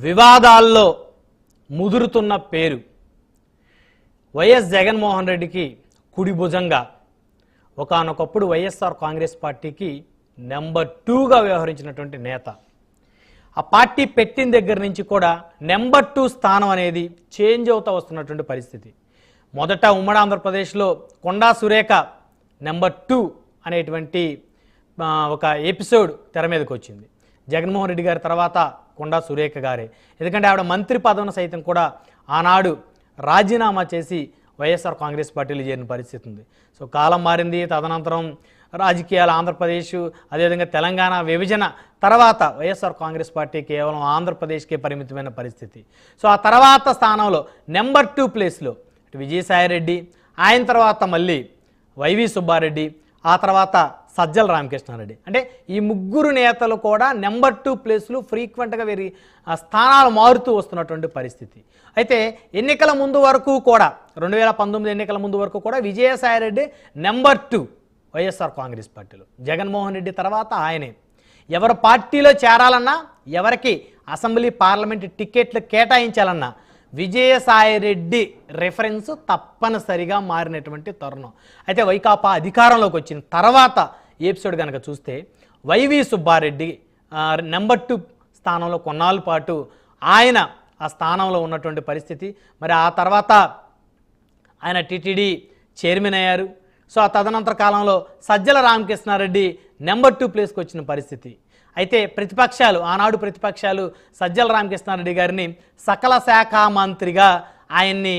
వివాదాల్లో ముదురుతున్న పేరు వైఎస్ జగన్మోహన్ రెడ్డికి కుడి భుజంగా ఒకానొకప్పుడు వైఎస్ఆర్ కాంగ్రెస్ పార్టీకి నెంబర్ 2గా వ్యవహరించినటువంటి నేత. ఆ పార్టీ పెట్టిన దగ్గర నుంచి కూడా నెంబర్ 2 స్థానం అనేది చేంజ్ అవుతూ వస్తున్నటువంటి పరిస్థితి. మొదట ఉమ్మడి ఆంధ్రప్రదేశ్లో కొండా సురేఖ నెంబర్ 2 అనేటువంటి ఒక ఎపిసోడ్ తెర మీదకి వచ్చింది. జగన్మోహన్ రెడ్డి గారి తర్వాత కొండా సురేఖ గారే. ఎందుకంటే ఆవిడ మంత్రి పదవిని సైతం కూడా ఆనాడు రాజీనామా చేసి వైఎస్ఆర్ కాంగ్రెస్ పార్టీలో చేరిన పరిస్థితి ఉంది. సో కాలం మారింది. తదనంతరం రాజకీయాలు ఆంధ్రప్రదేశ్ అదేవిధంగా తెలంగాణ విభజన తర్వాత వైఎస్ఆర్ కాంగ్రెస్ పార్టీ కేవలం ఆంధ్రప్రదేశ్కే పరిమితమైన పరిస్థితి. సో ఆ తర్వాత స్థానంలో నెంబర్ 2 ప్లేస్లో విజయసాయిరెడ్డి, ఆయన తర్వాత మళ్ళీ వైవి సుబ్బారెడ్డి, ఆ తర్వాత సజ్జల రామకృష్ణారెడ్డి. అంటే ఈ ముగ్గురు నేతలు కూడా నెంబర్ 2 ప్లేస్లు ఫ్రీక్వెంట్గా వీరి స్థానాలు మారుతూ వస్తున్నటువంటి పరిస్థితి. అయితే ఎన్నికల ముందు వరకు కూడా 2019 ఎన్నికల ముందు వరకు కూడా విజయసాయిరెడ్డి నెంబర్ 2 వైఎస్ఆర్ కాంగ్రెస్ పార్టీలో. జగన్మోహన్ రెడ్డి తర్వాత ఆయనే. ఎవరి పార్టీలో చేరాలన్నా, ఎవరికి అసెంబ్లీ పార్లమెంట్ టికెట్లు కేటాయించాలన్నా విజయసాయిరెడ్డి రెఫరెన్స్ తప్పనిసరిగా మారినటువంటి తరుణం. అయితే వైకాపా అధికారంలోకి వచ్చిన తర్వాత ఎపిసోడ్ కనుక చూస్తే వైవి సుబ్బారెడ్డి నెంబర్ 2 స్థానంలో కొన్నాళ్ళ పాటు ఆయన ఆ స్థానంలో ఉన్నటువంటి పరిస్థితి. మరి ఆ తర్వాత ఆయన టీటీడీ చైర్మన్ అయ్యారు. సో ఆ తదనంతర కాలంలో సజ్జల రామకృష్ణారెడ్డి నెంబర్ 2 ప్లేస్కి వచ్చిన పరిస్థితి. అయితే ప్రతిపక్షాలు, ఆనాడు ప్రతిపక్షాలు సజ్జల రామకృష్ణారెడ్డి గారిని సకల శాఖ మంత్రిగా ఆయన్ని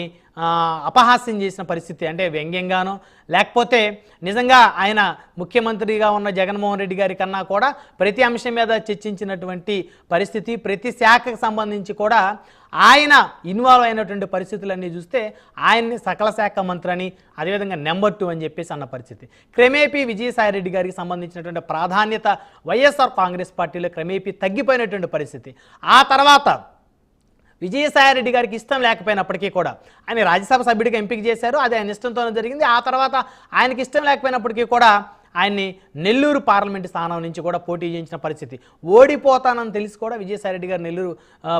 అపహాస్యం చేసిన పరిస్థితి. అంటే వ్యంగ్యంగానో లేకపోతే నిజంగా ఆయన ముఖ్యమంత్రిగా ఉన్న జగన్మోహన్ రెడ్డి గారి కన్నా కూడా ప్రతి అంశం మీద చర్చించినటువంటి పరిస్థితి. ప్రతి శాఖకు సంబంధించి కూడా ఆయన ఇన్వాల్వ్ అయినటువంటి పరిస్థితులన్నీ చూస్తే ఆయన్ని సకల శాఖ మంత్రి అని, అదేవిధంగా నెంబర్ 2 అని చెప్పేసి అన్న పరిస్థితి. క్రమేపీ విజయసాయిరెడ్డి గారికి సంబంధించినటువంటి ప్రాధాన్యత వైఎస్ఆర్ కాంగ్రెస్ పార్టీలో క్రమేపీ తగ్గిపోయినటువంటి పరిస్థితి. ఆ తర్వాత విజయసాయిరెడ్డి గారికి ఇష్టం లేకపోయినప్పటికీ కూడా ఆయన రాజ్యసభ సభ్యుడిగా ఎంపిక చేశారు. అది ఆయన ఇష్టంతోనే జరిగింది. ఆ తర్వాత ఆయనకి ఇష్టం లేకపోయినప్పటికీ కూడా ఆయన్ని నెల్లూరు పార్లమెంటు స్థానం నుంచి కూడా పోటీ చేయించిన పరిస్థితి. ఓడిపోతానని తెలిసి కూడా విజయసాయిరెడ్డి గారు నెల్లూరు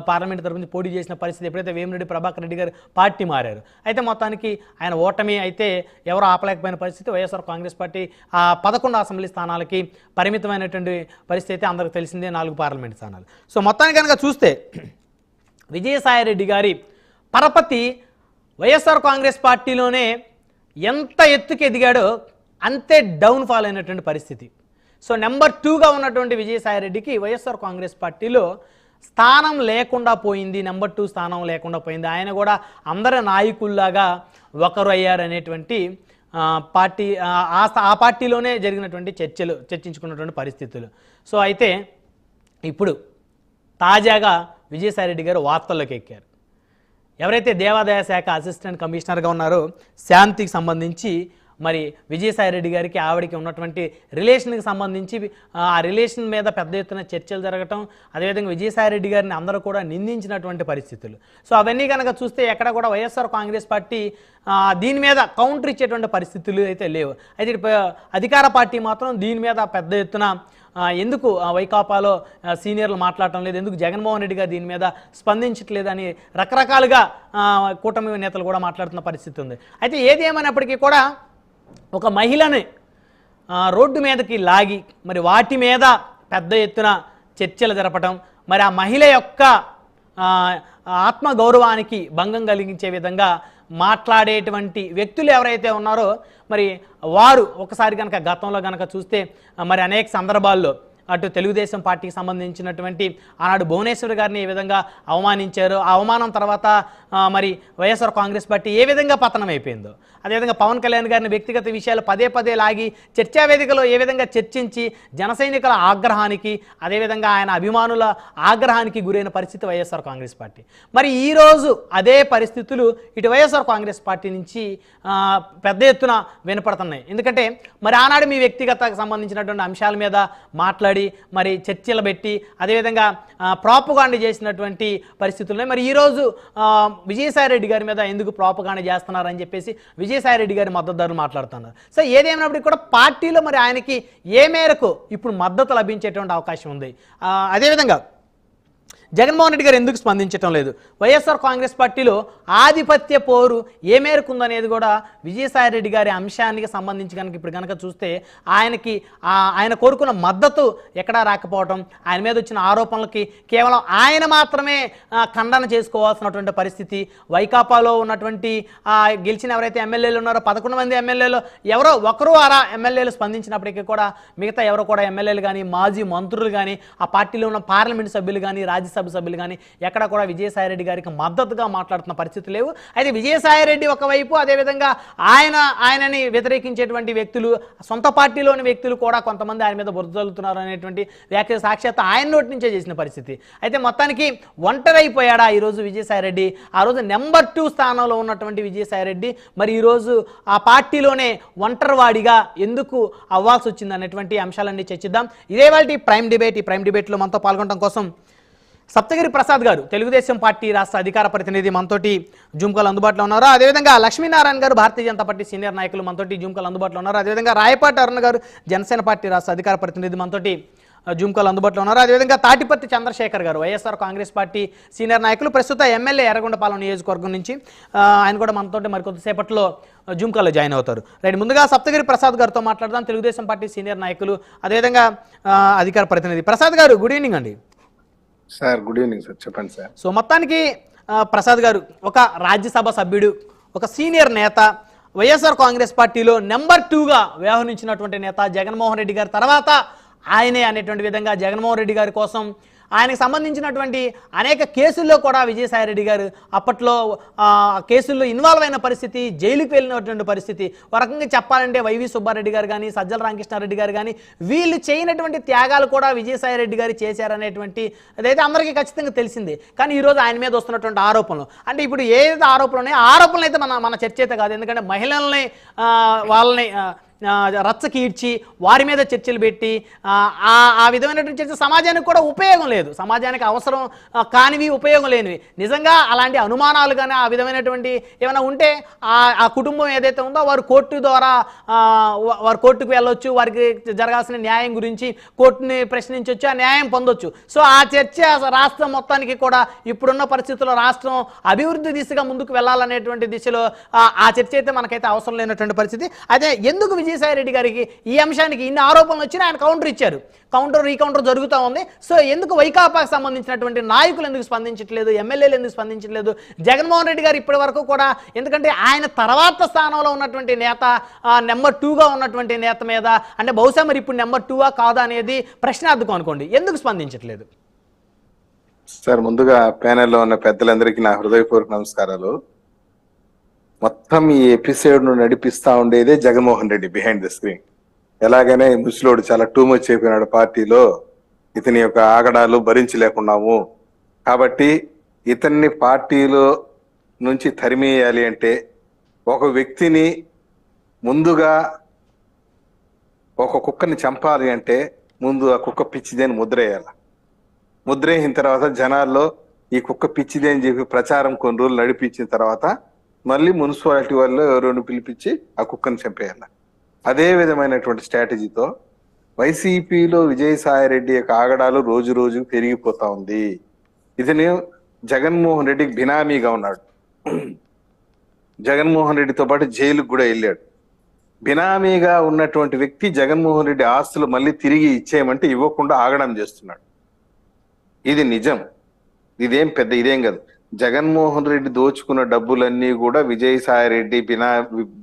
పార్లమెంటు తరఫు నుంచి పోటీ చేసిన పరిస్థితి. ఎప్పుడైతే వేమిరెడ్డి ప్రభాకర్ రెడ్డి గారు పార్టీ మారారు. అయితే మొత్తానికి ఆయన ఓటమి అయితే ఎవరు ఆపలేకపోయిన పరిస్థితి. వైఎస్ఆర్ కాంగ్రెస్ పార్టీ 11 అసెంబ్లీ స్థానాలకి పరిమితమైనటువంటి పరిస్థితి అందరికీ తెలిసిందే, 4 పార్లమెంటు స్థానాలు. సో మొత్తానికి కనుక చూస్తే విజయసాయిరెడ్డి గారి పరపతి వైఎస్ఆర్ కాంగ్రెస్ పార్టీలోనే ఎంత ఎత్తుకు ఎదిగాడో అంతే డౌన్ఫాల్ అయినటువంటి పరిస్థితి. సో నెంబర్ 2గా ఉన్నటువంటి విజయసాయిరెడ్డికి వైఎస్ఆర్ కాంగ్రెస్ పార్టీలో స్థానం లేకుండా పోయింది. నెంబర్ 2 స్థానం లేకుండా పోయింది. ఆయన కూడా అందరి నాయకుల్లాగా ఒకరు అయ్యారనేటువంటి పార్టీ ఆ పార్టీలోనే జరిగినటువంటి చర్చించుకున్నటువంటి పరిస్థితులు. సో అయితే ఇప్పుడు తాజాగా విజయసాయిరెడ్డి గారు వార్తల్లోకి ఎక్కారు. ఎవరైతే దేవాదాయ శాఖ అసిస్టెంట్ కమిషనర్గా ఉన్నారో శాంతికి సంబంధించి మరి విజయసాయిరెడ్డి గారికి ఆవిడకి ఉన్నటువంటి రిలేషన్కి సంబంధించి ఆ రిలేషన్ మీద పెద్ద ఎత్తున చర్చలు జరగటం, అదేవిధంగా విజయసాయిరెడ్డి గారిని అందరూ కూడా నిందించినటువంటి పరిస్థితులు. సో అవన్నీ కనుక చూస్తే ఎక్కడ కూడా వైఎస్ఆర్ కాంగ్రెస్ పార్టీ దీని మీద కౌంటర్ ఇచ్చేటువంటి పరిస్థితులు అయితే లేవు. అయితే అధికార పార్టీ మాత్రం దీని మీద పెద్ద ఎత్తున ఎందుకు వైకాపాలో సీనియర్లు మాట్లాడటం లేదు, ఎందుకు జగన్మోహన్ రెడ్డి గారు దీని మీద స్పందించట్లేదని రకరకాలుగా కూటమి నేతలు కూడా మాట్లాడుతున్న పరిస్థితి ఉంది. అయితే ఏది ఏమైనప్పటికీ కూడా ఒక మహిళని రోడ్డు మీదకి లాగి మరి వాటి మీద పెద్ద ఎత్తున చర్చలు జరపటం, మరి ఆ మహిళ యొక్క ఆత్మగౌరవానికి భంగం కలిగించే విధంగా మాట్లాడేటువంటి వ్యక్తులు ఎవరైతే ఉన్నారో మరి వారు ఒకసారి కనుక గతంలో కనుక చూస్తే మరి అనేక సందర్భాల్లో అటు తెలుగుదేశం పార్టీకి సంబంధించినటువంటి ఆనాడు భువనేశ్వర్ గారిని ఏ విధంగా అవమానించారో, ఆ అవమానం తర్వాత మరి వైఎస్ఆర్ కాంగ్రెస్ పార్టీ ఏ విధంగా పతనం అయిపోయిందో, అదేవిధంగా పవన్ కళ్యాణ్ గారిని వ్యక్తిగత విషయాలు పదే పదే లాగి చర్చా వేదికలో ఏ విధంగా చర్చించి జన సైనికుల ఆగ్రహానికి, అదేవిధంగా ఆయన అభిమానుల ఆగ్రహానికి గురైన పరిస్థితి వైఎస్ఆర్ కాంగ్రెస్ పార్టీ. మరి ఈరోజు అదే పరిస్థితులు ఇటు వైఎస్ఆర్ కాంగ్రెస్ పార్టీ నుంచి పెద్ద ఎత్తున వినపడుతున్నాయి. ఎందుకంటే మరి ఆనాడు మీ వ్యక్తిగతకు సంబంధించినటువంటి అంశాల మీద మాట్లాడి మరి చర్చలు పెట్టి అదేవిధంగా ప్రాపగాండా చేసినటువంటి పరిస్థితుల్లో మరి ఈరోజు విజయసాయిరెడ్డి గారి మీద ఎందుకు ప్రాపగాండా చేస్తున్నారని చెప్పేసి విజయసాయిరెడ్డి గారి మద్దతుదారులు మాట్లాడుతున్నారు. సో ఏదేమైనప్పటికీ కూడా పార్టీలో మరి ఆయనకి ఏ మేరకు ఇప్పుడు మద్దతు లభించేటువంటి అవకాశం ఉంది. అదేవిధంగా జగన్మోహన్ రెడ్డి గారు ఎందుకు స్పందించడం లేదు? వైఎస్ఆర్ కాంగ్రెస్ పార్టీలో ఆధిపత్య పోరు ఏ మేరకు ఉందనేది కూడా విజయసాయి రెడ్డి గారి అంశానికి సంబంధించి కనుక ఇప్పుడు కనుక చూస్తే ఆయన కోరుకున్న మద్దతు ఎక్కడా రాకపోవడం, ఆయన మీద వచ్చిన ఆరోపణలకి కేవలం ఆయన మాత్రమే ఖండన చేసుకోవాల్సినటువంటి పరిస్థితి. వైకాపాలో ఉన్నటువంటి గెలిచిన ఎవరైతే ఎమ్మెల్యేలు ఉన్నారో 11 మంది ఎమ్మెల్యేలు ఎవరో ఒకరు అరా ఎమ్మెల్యేలు స్పందించినప్పటికీ కూడా మిగతా ఎవరో కూడా ఎమ్మెల్యేలు కానీ, మాజీ మంత్రులు కానీ, ఆ పార్టీలో ఉన్న పార్లమెంట్ సభ్యులు కానీ, రాజ్యసభ సభ్యులు కానీ ఎక్కడ కూడా విజయసాయి రెడ్డి గారికి మద్దతుగా మాట్లాడుతున్న పరిస్థితి లేవు. అయితే విజయసాయి రెడ్డి ఒకవైపు, అదేవిధంగా ఆయనని వ్యతిరేకించేటువంటి వ్యక్తులు, సొంత పార్టీలోని వ్యక్తులు కూడా కొంతమంది ఆయన మీద బురదలుతున్నారు అనేటువంటి వ్యాఖ్య సాక్షాత్ ఆయన నోటి నుంచే చేసిన పరిస్థితి. అయితే మొత్తానికి ఒంటరైపోయాడా ఈరోజు విజయసాయి రెడ్డి? ఆ రోజు నెంబర్ 2 స్థానంలో ఉన్నటువంటి విజయసాయి రెడ్డి మరి ఈరోజు ఆ పార్టీలోనే ఒంటరివాడిగా ఎందుకు అవ్వాల్సి వచ్చింది అనేటువంటి అంశాలన్నీ చర్చిద్దాం. ఇదే వాళ్ళ ప్రైమ్ డిబేట్. ఈ ప్రైమ్ డిబేట్లో మనతో పాల్గొనడం కోసం సప్తగిరి ప్రసాద్ గారు, తెలుగుదేశం పార్టీ రాష్ట్ర అధికార ప్రతినిధి, మనతోటి జూమ్ కాల్ అందుబాటులో ఉన్నారు. అదేవిధంగా లక్ష్మీనారాయణ గారు, భారతీయ జనతా పార్టీ సీనియర్ నాయకులు, మనతోటి జూమ్ కాల్ అందుబాటులో ఉన్నారు. అదేవిధంగా రాయపాటి అరుణ్ గారు, జనసేన పార్టీ రాష్ట్ర అధికార ప్రతినిధి, మనతోటి జూమ్ కాల్ అందుబాటులో ఉన్నారు. అదేవిధంగా తాటిపత్తి చంద్రశేఖర్ గారు, వైఎస్ఆర్ కాంగ్రెస్ పార్టీ సీనియర్ నాయకులు, ప్రస్తుత ఎమ్మెల్యే ఎర్రగొండపాలెం నియోజకవర్గం నుంచి, ఆయన కూడా మనతోటి మరికొద్దిసేపట్లో జూమ్ కాల్లో జాయిన్ అవుతారు. రైట్, ముందుగా సప్తగిరి ప్రసాద్ గారితో మాట్లాడదాం, తెలుగుదేశం పార్టీ సీనియర్ నాయకులు, అదేవిధంగా అధికార ప్రతినిధి. ప్రసాద్ గారు, గుడ్ ఈవినింగ్ అండి. సార్ గుడ్ ఈవినింగ్ సార్, చెప్పండి సార్. సో మొత్తానికి ప్రసాద్ గారు ఒక రాజ్యసభ సభ్యుడు, ఒక సీనియర్ నేత, వైఎస్ఆర్ కాంగ్రెస్ పార్టీలో నెంబర్ 2గా వ్యవహరించినటువంటి నేత, జగన్మోహన్ రెడ్డి గారి తర్వాత ఆయనే అనేటువంటి విధంగా జగన్మోహన్ రెడ్డి గారి కోసం ఆయనకు సంబంధించినటువంటి అనేక కేసుల్లో కూడా విజయసాయి రెడ్డి గారు అప్పట్లో కేసుల్లో ఇన్వాల్వ్ అయిన పరిస్థితి, జైలుకి వెళ్ళినటువంటి పరిస్థితి. ఒక రకంగా చెప్పాలంటే వైవి సుబ్బారెడ్డి గారు కానీ, సజ్జల రామకృష్ణారెడ్డి గారు కానీ వీళ్ళు చేయనటువంటి త్యాగాలు కూడా విజయసాయి రెడ్డి గారు చేశారనేటువంటి అదైతే అందరికీ ఖచ్చితంగా తెలిసిందే. కానీ ఈరోజు ఆయన మీద వస్తున్నటువంటి ఆరోపణలు, అంటే ఇప్పుడు ఏదైతే ఆరోపణలు ఉన్నాయో ఆరోపణలు అయితే మన చర్చ అయితే కాదు. ఎందుకంటే మహిళల్ని వాళ్ళని రచ్చకి ఈడ్చి వారి మీద చర్చలు పెట్టి ఆ విధమైనటువంటి చర్చ సమాజానికి కూడా ఉపయోగం లేదు, సమాజానికి అవసరం కానివి, ఉపయోగం లేనివి. నిజంగా అలాంటి అనుమానాలు కానీ ఆ విధమైనటువంటి ఏమైనా ఉంటే ఆ కుటుంబం ఏదైతే ఉందో వారు కోర్టు ద్వారా వారు కోర్టుకు వెళ్ళొచ్చు, వారికి జరగాల్సిన న్యాయం గురించి కోర్టుని ప్రశ్నించవచ్చు, ఆ న్యాయం పొందొచ్చు. సో ఆ చర్చ రాష్ట్రం మొత్తానికి కూడా ఇప్పుడున్న పరిస్థితుల్లో రాష్ట్రం అభివృద్ధి దిశగా ముందుకు వెళ్ళాలనేటువంటి దిశలో ఆ చర్చ అయితే మనకైతే అవసరం లేనటువంటి పరిస్థితి. అయితే ఎందుకు విజయసాయి రెడ్డి గారికి ఈ అంశానికి ఇన్ని ఆరోపణలు వచ్చినా ఆయన కౌంటర్ ఇచ్చారు, రీకౌంటర్ జరుగుతూ ఉంది. సో ఎందుకు వైకాపాకు సంబంధించినటువంటి నాయకులు ఎందుకు స్పందించట్లేదు, ఎమ్మెల్యేలు ఎందుకు స్పందించట్లేదు, జగన్మోహన్ రెడ్డి గారు ఇప్పటి వరకు కూడా, ఎందుకంటే ఆయన తర్వాత స్థానంలో ఉన్నటువంటి నేత, నెంబర్ 2గా ఉన్నటువంటి నేత మీద అంటే బహుశా మరి ఇప్పుడు నెంబర్ 2ఆ కాదా అనేది ప్రశ్నార్థకం అనుకోండి, ఎందుకు స్పందించట్లేదు? సార్ ముందుగా ప్యానెల్లో ఉన్న పెద్దలందరికీ నా హృదయపూర్వక నమస్కారాలు. మొత్తం ఈ ఎపిసోడ్ ను నడిపిస్తా ఉండేదే Jaganmohan Reddy behind the screen. ఎలాగైనా ఈ ముసలోడు చాలా టూ మచ్ అయిపోయినాడు పార్టీలో, ఇతని యొక్క ఆగడాలు భరించలేకున్నాము కాబట్టి ఇతన్ని పార్టీలో నుంచి తరిమేయాలి అంటే ఒక వ్యక్తిని ముందుగా ఒక కుక్కని చంపాలి అంటే ముందు ఆ కుక్క పిచ్చిదని ముద్రేయాలి. ముద్రేసిన తర్వాత జనాల్లో ఈ కుక్క పిచ్చిది అని చెప్పి ప్రచారం కొన్ని రోజులు నడిపించిన తర్వాత మళ్ళీ మున్సిపాలిటీ వాళ్ళు ఎవరిని పిలిపించి ఆ కుక్కను చంపేయాలి. అదే విధమైనటువంటి స్ట్రాటజీతో వైసీపీలో విజయసాయి రెడ్డి యొక్క ఆగడాలు రోజు రోజు పెరిగిపోతా ఉంది. ఇతను జగన్మోహన్ రెడ్డికి బినామీగా ఉన్నాడు, జగన్మోహన్ రెడ్డితో పాటు జైలుకు కూడా వెళ్ళాడు. బినామీగా ఉన్నటువంటి వ్యక్తి జగన్మోహన్ రెడ్డి ఆస్తులు మళ్ళీ తిరిగి ఇచ్చేయమంటే ఇవ్వకుండా ఆగడం చేస్తున్నాడు. ఇది నిజం, ఇదేం కాదు. జగన్మోహన్ రెడ్డి దోచుకున్న డబ్బులన్నీ కూడా విజయసాయి రెడ్డి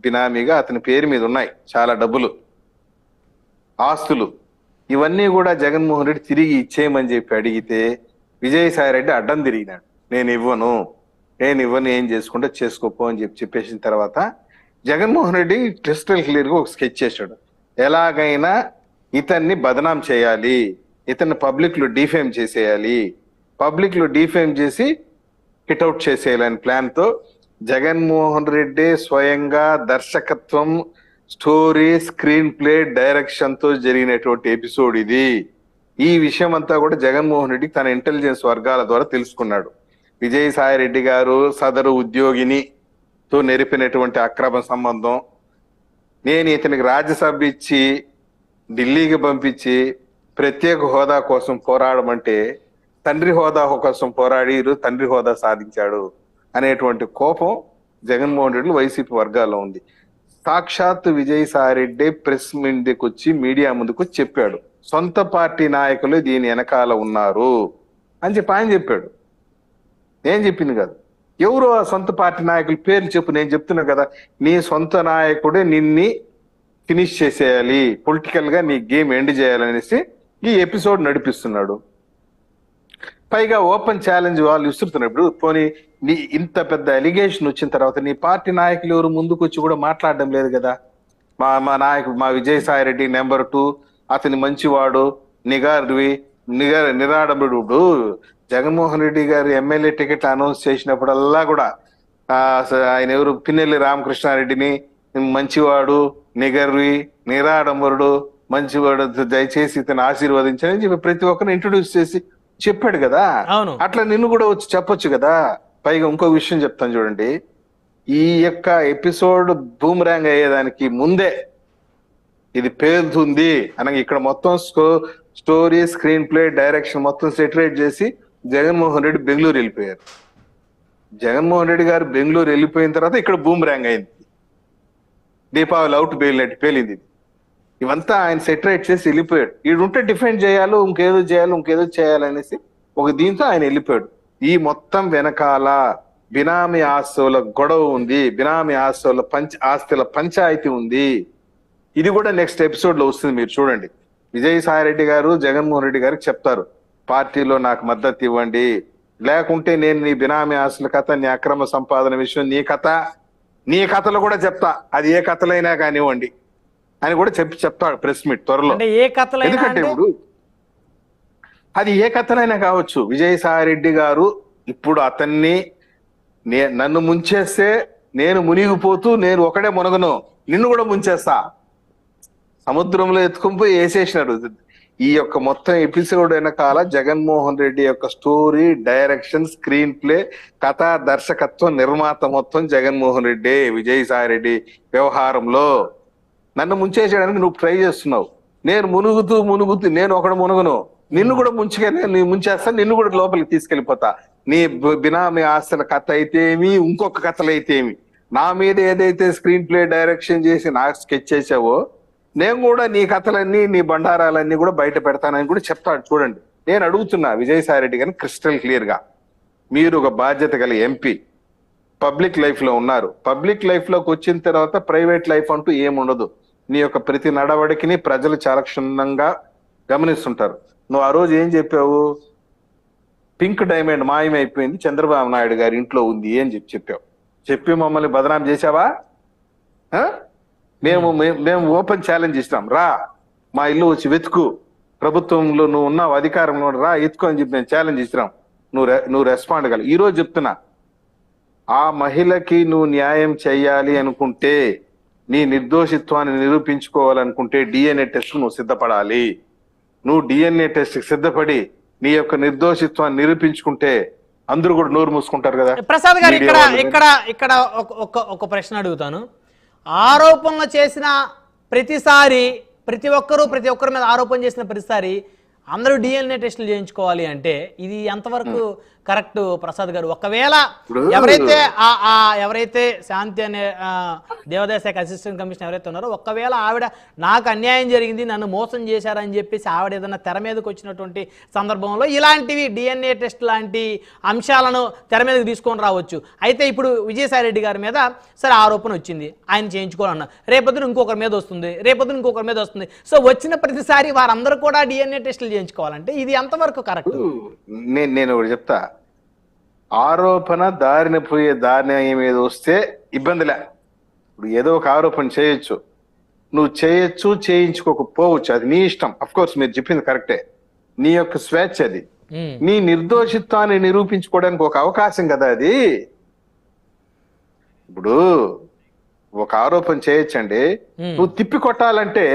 బినామీగా అతని పేరు మీద ఉన్నాయి. చాలా డబ్బులు, ఆస్తులు, ఇవన్నీ కూడా జగన్మోహన్ రెడ్డి తిరిగి ఇచ్చేయమని చెప్పి అడిగితే విజయసాయి రెడ్డి అడ్డం తిరిగినాడు. నేను ఇవ్వను, ఏం చేసుకుంటే చేసుకోపో అని చెప్పేసిన తర్వాత జగన్మోహన్ రెడ్డి క్రిస్టల్ క్లియర్ గా ఒక స్కెచ్ చేశాడు. ఎలాగైనా ఇతన్ని బదనాం చేయాలి, ఇతన్ని పబ్లిక్ లో డిఫేమ్ చేసేయాలి, పబ్లిక్ లో డిఫేమ్ చేసి హిట్అవుట్ చేసేయాలని ప్లాన్ తో జగన్మోహన్ రెడ్డి స్వయంగా దర్శకత్వం, స్టోరీ, స్క్రీన్ ప్లే, డైరెక్షన్ తో జరిగినటువంటి ఎపిసోడ్ ఇది. ఈ విషయం అంతా కూడా జగన్మోహన్ రెడ్డి తన ఇంటెలిజెన్స్ వర్గాల ద్వారా తెలుసుకున్నాడు. విజయసాయి రెడ్డి గారు సదరు ఉద్యోగినితో నెరిపినటువంటి అక్రమ సంబంధం, నేను ఇతనికి రాజ్యసభ ఇచ్చి ఢిల్లీకి పంపించి ప్రత్యేక హోదా కోసం పోరాడమంటే తండ్రి హోదా కోసం పోరాడి తండ్రి హోదా సాధించాడు అనేటువంటి కోపం జగన్మోహన్ రెడ్డి వైసీపీ వర్గాల్లో ఉంది. సాక్షాత్ విజయసాయి రెడ్డి ప్రెస్ మీదకి వచ్చి మీడియా ముందుకు చెప్పాడు, సొంత పార్టీ నాయకులు దీని వెనకాల ఉన్నారు అని చెప్పి ఆయన చెప్పాడు. నేను చెప్పింది కాదు. ఎవరు ఆ సొంత పార్టీ నాయకుల పేర్లు చెప్పు. నేను చెప్తున్నా కదా, నీ సొంత నాయకుడే నిన్ని ఫినిష్ చేసేయాలి, పొలిటికల్ గా నీ గేమ్ ఎండ్ చేయాలనేసి ఈ ఎపిసోడ్ నడిపిస్తున్నాడు. పైగా ఓపెన్ ఛాలెంజ్ వాళ్ళు ఇస్తున్నప్పుడు పోనీ నీ ఇంత పెద్ద అలిగేషన్ వచ్చిన తర్వాత నీ పార్టీ నాయకులు ఎవరు ముందుకు వచ్చి కూడా మాట్లాడడం లేదు కదా. మా నాయకుడు మా విజయసాయి రెడ్డి నెంబర్ 2, అతని మంచివాడు, నిరాడంబరుడు. జగన్మోహన్ రెడ్డి గారు ఎమ్మెల్యే టికెట్ అనౌన్స్ చేసినప్పుడల్లా కూడా ఆయన ఎవరు పిన్నెల్లి రామకృష్ణారెడ్డిని మంచివాడు, నిరాడంబరుడు, మంచివాడు, దయచేసి ఇతను ఆశీర్వదించని చెప్పి ప్రతి ఒక్కరిని ఇంట్రొడ్యూస్ చేసి చెప్పాడు కదా. అట్లా నిన్ను కూడా వచ్చి చెప్పొచ్చు కదా. పైగా ఇంకో విషయం చెప్తాను చూడండి, ఈ యొక్క ఎపిసోడ్ బూమరాంగ్ అయ్యేదానికి ముందే ఇది పేలుతుంది అనగా ఇక్కడ మొత్తం స్టోరీ, స్క్రీన్ ప్లే, డైరెక్షన్ మొత్తం సెటరేట్ చేసి జగన్మోహన్ రెడ్డి బెంగళూరు వెళ్ళిపోయారు. జగన్మోహన్ రెడ్డి గారు బెంగళూరు వెళ్ళిపోయిన తర్వాత ఇక్కడ బూమరాంగ్ అయింది, దీపావళి అవుట్ పేలింది. ఇవంతా ఆయన సెటరేట్ చేసి వెళ్ళిపోయాడు. ఈడుంటే డిఫెండ్ చేయాలి, ఇంకేదో చేయాలనేసి ఒక దీంతో ఆయన వెళ్ళిపోయాడు. ఈ మొత్తం వెనకాల బినామీ ఆస్తుల గొడవ ఉంది, బినామీ ఆస్తుల పంచాయతీ ఉంది. ఇది కూడా నెక్స్ట్ ఎపిసోడ్ లో వస్తుంది, మీరు చూడండి. విజయసాయి రెడ్డి గారు జగన్మోహన్ రెడ్డి గారికి చెప్తారు, పార్టీలో నాకు మద్దతు ఇవ్వండి, లేకుంటే నేను నీ బినామీ ఆస్తుల కథ, నీ అక్రమ సంపాదన విషయం, నీ కథలు కూడా చెప్తా, అది ఏ కథలైనా కానివ్వండి అని కూడా చెప్తాడు ప్రెస్ మీట్ త్వరలో. ఎందుకంటే ఇప్పుడు అది ఏ కథలైనా కావచ్చు. విజయసాయి రెడ్డి గారు ఇప్పుడు అతన్ని నన్ను ముంచేస్తే నేను మునిగిపోతూ నేను ఒకడే మునగను, నిన్ను కూడా ముంచేస్తా, సముద్రంలో ఎత్తుకుపోయి వేసేసినాడు. ఈ యొక్క మొత్తం ఎపిసోడ్ వెనకాల జగన్మోహన్ రెడ్డి యొక్క స్టోరీ, డైరెక్షన్, స్క్రీన్ ప్లే, కథ, దర్శకత్వం, నిర్మాత మొత్తం జగన్మోహన్ రెడ్డి. విజయసాయి రెడ్డి వ్యవహారంలో నన్ను ముంచేసేయడానికి నువ్వు ట్రై చేస్తున్నావు, నేను మునుగుతూ నేను ఒకడు మునుగును, నిన్ను కూడా ముంచేస్తా, నిన్ను కూడా లోపలికి తీసుకెళ్లిపోతా. నీ బినామీ ఆస్తుల కథ అయితేమి, ఇంకొక కథలు అయితేమి, నా మీద ఏదైతే స్క్రీన్ ప్లే, డైరెక్షన్ చేసి నాకు స్కెచ్ చేసావో నేను కూడా నీ కథలన్నీ, నీ బండారాలన్నీ కూడా బయట పెడతానని కూడా చెప్తాడు. చూడండి, నేను అడుగుతున్నా విజయసాయి రెడ్డి గారిని క్రిస్టల్ క్లియర్ గా, మీరు ఒక బాధ్యత గల ఎంపీ, పబ్లిక్ లైఫ్ లో ఉన్నారు. పబ్లిక్ లైఫ్ లోకి వచ్చిన తర్వాత ప్రైవేట్ లైఫ్ అంటూ ఏముండదు. నీ యొక్క ప్రతి నడవడికిని ప్రజలు చాలా క్షుణ్ణంగా గమనిస్తుంటారు. నువ్వు ఆ రోజు ఏం చెప్పావు, పింక్ డైమండ్ మాయమైపోయింది, చంద్రబాబు నాయుడు గారి ఇంట్లో ఉంది అని చెప్పి మమ్మల్ని బదనాం చేసావా? మేము ఓపెన్ ఛాలెంజ్ ఇస్తాం, రా మా ఇల్లు వచ్చి వెతుకు, ప్రభుత్వంలో నువ్వు ఉన్నావు, అధికారంలో రా ఎత్తుకో అని చెప్పి మేము ఛాలెంజ్ ఇస్తున్నాం, నువ్వు రెస్పాండ్ కాదు. ఈ రోజు చెప్తున్నా, ఆ మహిళకి నువ్వు న్యాయం చెయ్యాలి అనుకుంటే, నీ నిర్దోషిత్వాన్ని నిరూపించుకోవాలనుకుంటే డిఎన్ఏ టెస్ట్ నువ్వు సిద్ధపడాలి. నువ్వు డిఎన్ఏ టెస్ట్ సిద్ధపడి నీ యొక్క నిర్దోషిత్వాన్ని నిరూపించుకుంటే అందరూ కూడా నోరు మూసుకుంటారు కదా. ప్రసాద్ గారు, ఇక్కడ ఒక ప్రశ్న అడుగుతాను. ఆరోపణలు చేసిన ప్రతిసారి ప్రతి ఒక్కరి మీద ఆరోపణ చేసిన ప్రతిసారి అందరూ డిఎన్ఏ టెస్టులు చేయించుకోవాలి అంటే ఇది ఎంతవరకు కరెక్ట్ ప్రసాద్ గారు? ఒకవేళ ఎవరైతే శాంతి అనే దేవాదాయ శాఖ అసిస్టెంట్ కమిషనర్ ఎవరైతే ఉన్నారో, ఒకవేళ ఆవిడ నాకు అన్యాయం జరిగింది, నన్ను మోసం చేశారని చెప్పేసి ఆవిడ ఏదైనా తెర మీదకి వచ్చినటువంటి సందర్భంలో ఇలాంటివి డిఎన్ఏ టెస్ట్ లాంటి అంశాలను తెర మీదకి తీసుకొని రావచ్చు. అయితే ఇప్పుడు విజయసాయి రెడ్డి గారి మీద సరే ఆరోపణ వచ్చింది, ఆయన చేయించుకోవాలన్నా, రేపొద్దున ఇంకొకరి మీద వస్తుంది, సో వచ్చిన ప్రతిసారి వారందరూ కూడా డిఎన్ఏ టెస్టులు చేయించుకోవాలంటే ఇది ఎంతవరకు కరెక్ట్? నేను ఒకటి చెప్తా, ఆరోపణ దారిన పోయే దారిన మీద వస్తే ఇబ్బందిలే. ఇప్పుడు ఏదో ఒక ఆరోపణ చేయొచ్చు, నువ్వు చేయొచ్చు, చేయించుకోకపోవచ్చు, అది నీ ఇష్టం. అఫ్ కోర్స్ మీరు చెప్పింది కరెక్టే, నీ యొక్క స్వేచ్ఛ అది. నీ నిర్దోషిత్వాన్ని నిరూపించుకోవడానికి ఒక అవకాశం కదా అది. ఇప్పుడు ఒక ఆరోపణ చేయొచ్చండి, నువ్వు తిప్పి కొట్టాలంటే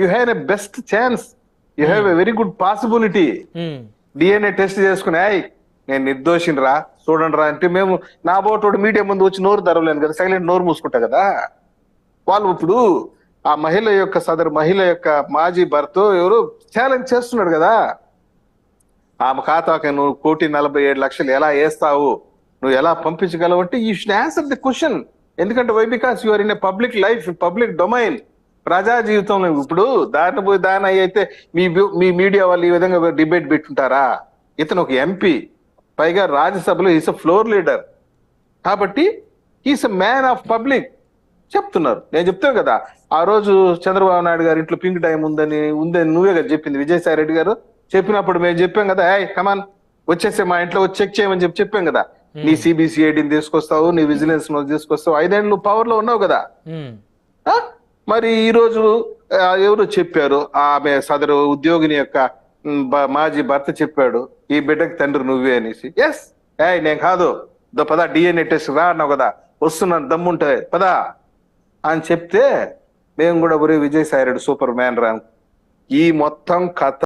you have a best chance, you have a very good possibility. DNA test చేసుకుని నేను నిర్దోషిని రా చూడండి రా అంటే మేము నా బోటోడు మీడియా ముందు వచ్చి నోరు ధరలేను కదా, సైలెంట్ నోరు మూసుకుంటా కదా. వాళ్ళు ఇప్పుడు ఆ సదరు మహిళ యొక్క మాజీ భర్త ఎవరు ఛాలెంజ్ చేస్తున్నాడు కదా, ఆమె ఖాతాకి నువ్వు 1,47,00,000 ఎలా వేస్తావు, నువ్వు ఎలా పంపించగలవు అంటే you should answer the question. ఎందుకంటే why because you are in a public life, public domain, ప్రజా జీవితంలో. ఇప్పుడు దారిన పోయి దాని అయితే మీ మీడియా వాళ్ళు ఈ విధంగా డిబేట్ పెట్టుంటారా? ఇతను ఒక ఎంపీ, పైగా రాజ్యసభలో ఈస్ అ ఫ్లోర్ లీడర్, కాబట్టి is a man of public. చెప్తున్నారు, నేను చెప్తాను కదా, ఆ రోజు చంద్రబాబు నాయుడు గారి ఇంట్లో పింక్ టైం ఉందని నువ్వే కదా చెప్పింది, విజయసాయి రెడ్డి గారు చెప్పినప్పుడు మేము చెప్పాం కదా, ఏయ్ కమాన్ వచ్చేసే మా ఇంట్లో వచ్చి చెక్ చేయమని చెప్పాం కదా. నీ సిబిసిఐడిని తీసుకొస్తావు, నీ విజిలెన్స్ తీసుకొస్తావు, 5 ఏళ్ళు నువ్వు పవర్ లో ఉన్నావు కదా. మరి ఈ రోజు ఎవరు చెప్పారు, ఆమె సదరు ఉద్యోగిని యొక్క మాజీ భర్త చెప్పాడు, ఈ బిడ్డకి తండ్రి నువ్వే అనేసి. ఎస్, నేను కాదు, పదా డిఎన్ఏ టెస్ట్ రా అన్నావు కదా, వస్తున్నాను దమ్ముంటే పదా అని చెప్తే మేము కూడా ఒరే విజయసాయి రెడ్డి సూపర్ మ్యాన్ రా. ఈ మొత్తం కథ